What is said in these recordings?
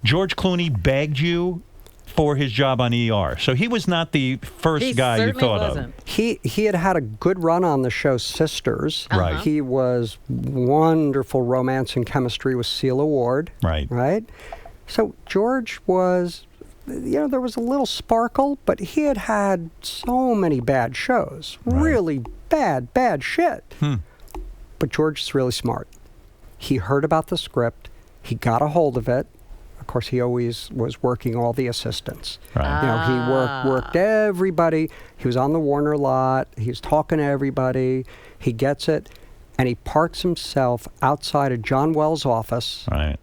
George Clooney begged you for his job on ER. So he was not the first guy you thought of. He had a good run on the show Sisters. Right. He was wonderful romance and chemistry with Celia Ward. Right. So George was, there was a little sparkle, but he had so many bad shows. Really bad shit. But George is really smart. He heard about the script. He got a hold of it. Of course, he always was working all the assistants. Right. He worked everybody. He was on the Warner lot. He was talking to everybody. He gets it, and he parks himself outside of John Wells' office. Right.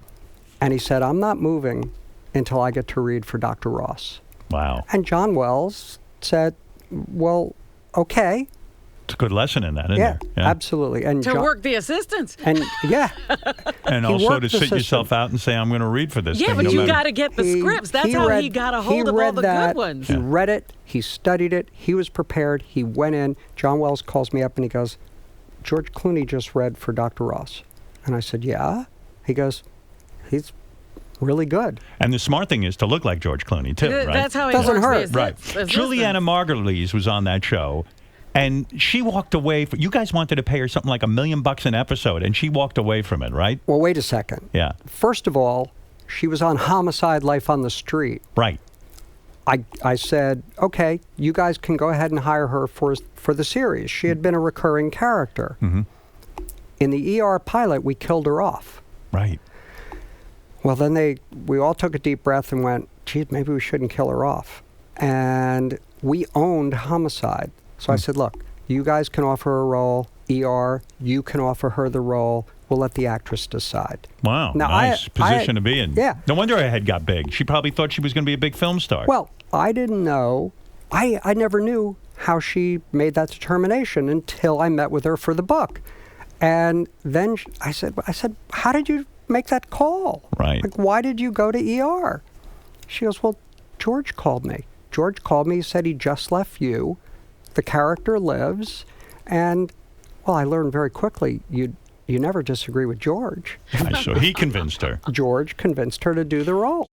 And he said, "I'm not moving until I get to read for Dr. Ross." Wow. And John Wells said, "Well, okay." It's a good lesson in that, isn't there? Yeah, absolutely. And to work the assistants. And and also to sit yourself out and say, I'm going to read for this thing. Yeah, but you got to get the scripts. That's how he got a hold of all the good ones. He read it. He studied it. He was prepared. He went in. John Wells calls me up and he goes, "George Clooney just read for Dr. Ross." And I said, "Yeah?" He goes, "He's really good." And the smart thing is to look like George Clooney, too, right? That's how he doesn't hurt. Right. Julianna Margulies was on that show. And she walked away. You guys wanted to pay her something like $1 million an episode, and she walked away from it, right? Well, wait a second. Yeah. First of all, she was on Homicide: Life on the Street. Right. I said, okay, you guys can go ahead and hire her for the series. She had been a recurring character. Mm-hmm. In the ER pilot, we killed her off. Right. Well, then we all took a deep breath and went, geez, maybe we shouldn't kill her off. And we owned Homicide. So I said, look, you guys can offer her a role. ER, you can offer her the role. We'll let the actress decide. Wow, now, nice position to be in. Yeah. No wonder her head got big. She probably thought she was going to be a big film star. Well, I didn't know. I never knew how she made that determination until I met with her for the book. And then I said, how did you make that call? Right. Like, why did you go to ER? She goes, well, George called me. George called me, said he just left you. The character lives, and, well, I learned very quickly you never disagree with George. So he convinced her. George convinced her to do the role.